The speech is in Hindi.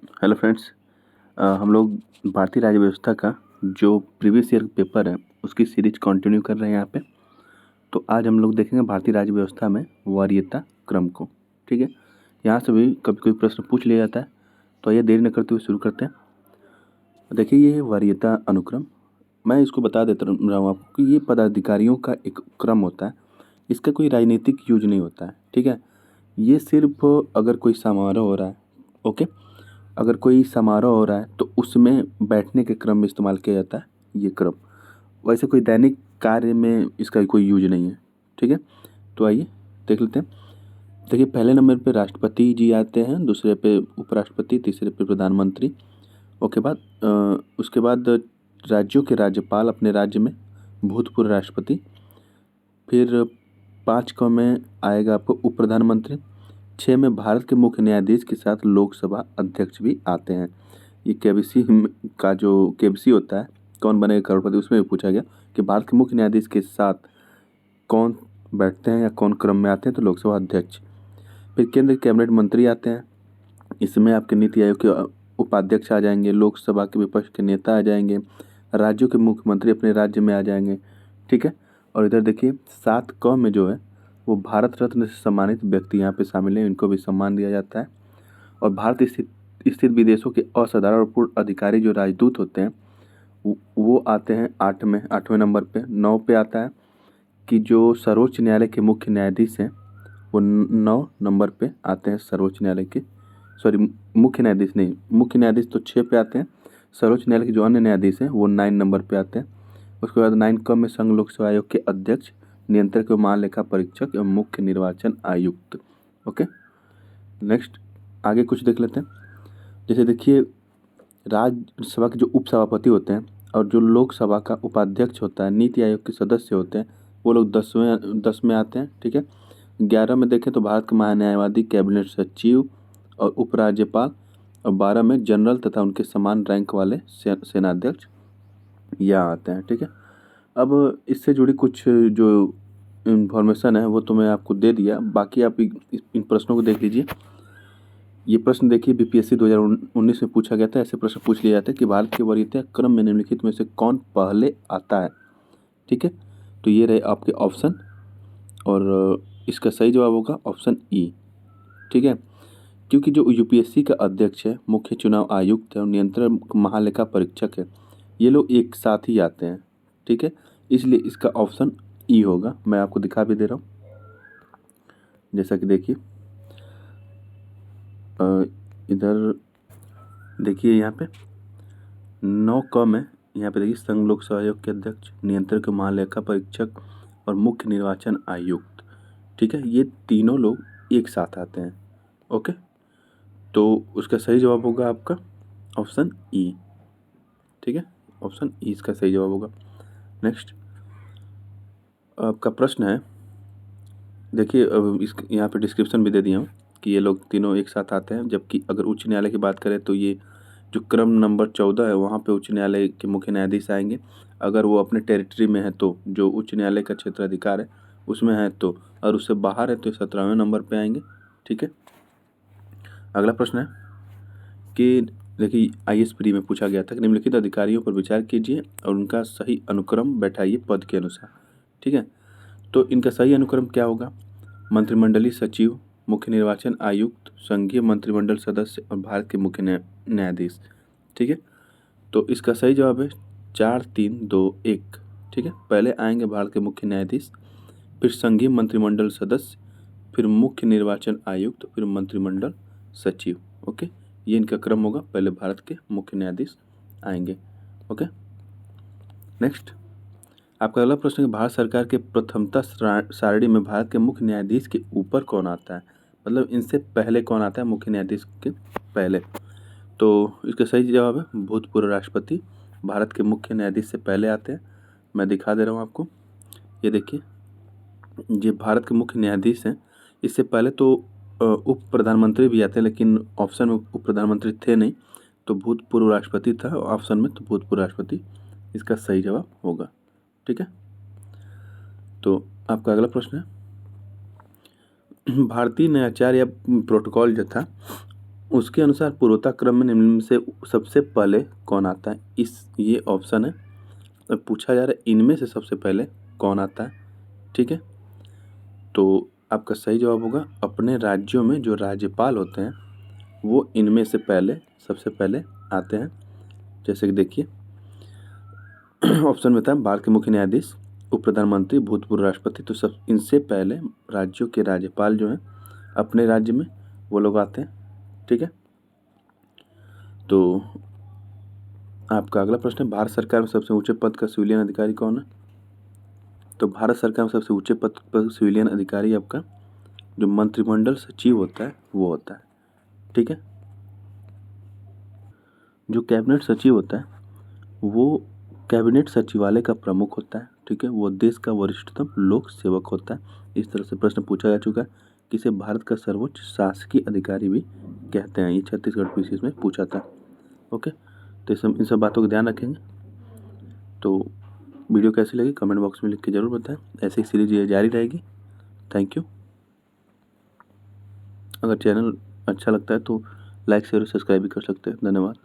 Hello friends. हम लोग भारतीय राज्य व्यवस्था का जो प्रीवियस ईयर पेपर है उसकी सीरीज कंटिन्यू कर रहे हैं यहाँ पे। तो आज हम लोग देखेंगे भारतीय राज्य व्यवस्था में वरीयता क्रम को। ठीक है, यहाँ से भी कभी कोई प्रश्न पूछ लिया जाता है, तो आइए देर न करते हुए शुरू करते हैं। देखिए, ये है वरीयता अनुक्रम। मैं इसको बता देता रहा हूँ आपको कि ये पदाधिकारियों का एक क्रम होता है। इसका कोई राजनीतिक यूज नहीं होता है। ठीक है, ये सिर्फ अगर कोई समारोह हो रहा है, ओके, अगर कोई समारोह हो रहा है तो उसमें बैठने के क्रम में इस्तेमाल किया जाता है ये क्रम। वैसे कोई दैनिक कार्य में इसका कोई यूज नहीं है। ठीक है, तो आइए देख लेते हैं। देखिए, पहले नंबर पे राष्ट्रपति जी आते हैं, दूसरे पे उपराष्ट्रपति, तीसरे पे प्रधानमंत्री। उसके बाद राज्यों के राज्यपाल अपने राज्य में, भूतपूर्व राष्ट्रपति। फिर 5 में आएगा आपको उप प्रधानमंत्री। 6 में भारत के मुख्य न्यायाधीश के साथ लोकसभा अध्यक्ष भी आते हैं। ये केबीसी का जो केबीसी होता है, कौन बनेगा करोड़पति, उसमें भी पूछा गया कि भारत के मुख्य न्यायाधीश के साथ कौन बैठते हैं या कौन क्रम में आते हैं, तो लोकसभा अध्यक्ष। फिर केंद्र कैबिनेट मंत्री आते हैं। इसमें आपके नीति आयोग के उपाध्यक्ष आ जाएंगे, लोकसभा के विपक्ष के नेता आ जाएंगे, राज्यों के मुख्यमंत्री अपने राज्य में आ जाएंगे। ठीक है, और इधर देखिए 7 में जो है वो भारत रत्न से सम्मानित व्यक्ति यहाँ पे शामिल हैं, इनको भी सम्मान दिया जाता है। और भारत स्थित विदेशों के असाधारण और पूर्ण अधिकारी जो राजदूत होते हैं वो आते हैं 8वें नंबर पे। 9 पे आता है कि जो सर्वोच्च न्यायालय के मुख्य न्यायाधीश हैं वो 9 नंबर पे आते हैं। सर्वोच्च न्यायालय के, सॉरी, मुख्य न्यायाधीश नहीं, मुख्य न्यायाधीश तो 6 पे आते हैं। सर्वोच्च न्यायालय के जो अन्य न्यायाधीश हैं वो 9 नंबर पे आते हैं। उसके बाद 9 में संघ लोक सेवा आयोग के अध्यक्ष, नियंत्रक एवं महालेखा परीक्षक एवं मुख्य निर्वाचन आयुक्त। ओके, नेक्स्ट आगे कुछ देख लेते हैं। जैसे देखिए, राज्यसभा के जो उपसभापति होते हैं और जो लोकसभा का उपाध्यक्ष होता है, नीति आयोग के सदस्य होते हैं, वो लोग 10 में आते हैं। ठीक है, 11 में देखें तो भारत के महान्यायवादी, कैबिनेट सचिव और उपराज्यपाल। और 12 में जनरल तथा उनके समान रैंक वाले सेनाध्यक्ष यहाँ आते हैं। ठीक है, अब इससे जुड़ी कुछ जो इन्फॉर्मेशन है वो तो मैं आपको दे दिया, बाकी आप इन प्रश्नों को देख लीजिए। ये प्रश्न देखिए, बीपीएससी 2019 में पूछा गया था। ऐसे प्रश्न पूछ लिया जाता है कि भारत के वरीयता क्रम में निम्नलिखित में से कौन पहले आता है। ठीक है, तो ये रहे आपके ऑप्शन, और इसका सही जवाब होगा ऑप्शन ई। ठीक है, क्योंकि जो यूपीएससी का अध्यक्ष है, मुख्य चुनाव आयुक्त है और नियंत्रक महालेखा परीक्षक है, ये लोग एक साथ ही आते हैं। ठीक है, इसलिए इसका ऑप्शन ई होगा। मैं आपको दिखा भी दे रहा हूँ, जैसा कि देखिए इधर देखिए यहाँ पे 9 में यहाँ पे देखिए संघ लोक सेवा आयोग के अध्यक्ष, नियंत्रक महालेखा परीक्षक और मुख्य निर्वाचन आयुक्त। ठीक है, ये तीनों लोग एक साथ आते हैं। ओके, तो उसका सही जवाब होगा आपका ऑप्शन ई। ठीक है, ऑप्शन ई इसका सही जवाब होगा। नेक्स्ट आपका प्रश्न है, देखिए अब इस यहाँ पे डिस्क्रिप्शन भी दे दिया हूँ कि ये लोग तीनों एक साथ आते हैं। जबकि अगर उच्च न्यायालय की बात करें तो ये जो क्रम नंबर 14 है वहाँ पे उच्च न्यायालय के मुख्य न्यायाधीश आएंगे। अगर वो अपने टेरिटरी में है तो, जो उच्च न्यायालय का क्षेत्राधिकार है उसमें है तो, और उससे बाहर है तो 17वें नंबर पे आएंगे। ठीक है, अगला प्रश्न है कि देखिए आईएएस प्री में पूछा गया था कि निम्नलिखित अधिकारियों पर विचार कीजिए और उनका सही अनुक्रम बैठाइए पद के अनुसार। ठीक है, तो इनका सही अनुक्रम क्या होगा? मंत्रिमंडलीय सचिव, मुख्य निर्वाचन आयुक्त, संघीय मंत्रिमंडल सदस्य और भारत के मुख्य न्यायाधीश। ठीक है, तो इसका सही जवाब है 4 3 2 1। ठीक है, पहले आएंगे भारत के मुख्य न्यायाधीश, फिर संघीय मंत्रिमंडल सदस्य, फिर मुख्य निर्वाचन आयुक्त, फिर मंत्रिमंडल सचिव। ओके, ये इनका क्रम होगा, पहले भारत के मुख्य न्यायाधीश आएंगे। ओके, नेक्स्ट आपका अगला प्रश्न है, भारत सरकार के प्रथमता सारणी में भारत के मुख्य न्यायाधीश के ऊपर कौन आता है, मतलब इनसे पहले कौन आता है मुख्य न्यायाधीश के पहले। तो इसका सही जवाब है भूतपूर्व राष्ट्रपति भारत के मुख्य न्यायाधीश से पहले आते हैं। मैं दिखा दे रहा हूँ आपको, ये देखिए, ये भारत के मुख्य न्यायाधीश हैं। इससे पहले तो उप प्रधानमंत्री भी आते हैं, लेकिन ऑप्शन में उप प्रधानमंत्री थे नहीं, तो भूतपूर्व राष्ट्रपति था ऑप्शन में, तो भूतपूर्व राष्ट्रपति इसका सही जवाब होगा। ठीक है, तो आपका अगला प्रश्न है, भारतीय न्यायाचार या प्रोटोकॉल जो था उसके अनुसार पूर्वता क्रम में निम्न में से सबसे पहले कौन आता है? ये ऑप्शन है। अब पूछा जा रहा है इनमें से सबसे पहले कौन आता है, ठीक है। तो आपका सही जवाब होगा अपने राज्यों में जो राज्यपाल होते हैं वो इनमें से पहले सबसे पहले आते हैं। जैसे कि देखिए ऑप्शन में था भारत के मुख्य न्यायाधीश, उप प्रधानमंत्री, भूतपूर्व राष्ट्रपति। तो सब इनसे पहले राज्यों के राज्यपाल जो हैं अपने राज्य में वो लोग आते हैं, ठीक है। तो आपका अगला प्रश्न है भारत सरकार में सबसे ऊंचे पद का सिविलियन अधिकारी कौन है? तो भारत सरकार में सबसे ऊंचे पद पर सिविलियन अधिकारी आपका जो मंत्रिमंडल सचिव होता है वो होता है, ठीक है। जो कैबिनेट सचिव होता है वो कैबिनेट सचिवालय का प्रमुख होता है, ठीक है। वो देश का वरिष्ठतम लोक सेवक होता है। इस तरह से प्रश्न पूछा जा चुका है कि इसे भारत का सर्वोच्च शासकीय अधिकारी भी कहते हैं। ये छत्तीसगढ़ पीसीएस में पूछा था, ओके। तो इन सब बातों का ध्यान रखेंगे। तो वीडियो कैसी लगी कमेंट बॉक्स में लिख के ज़रूर बताएं। ऐसे ही सीरीज ये जारी रहेगी। Thank you. अगर चैनल अच्छा लगता है तो लाइक शेयर और सब्सक्राइब भी कर सकते हैं। धन्यवाद।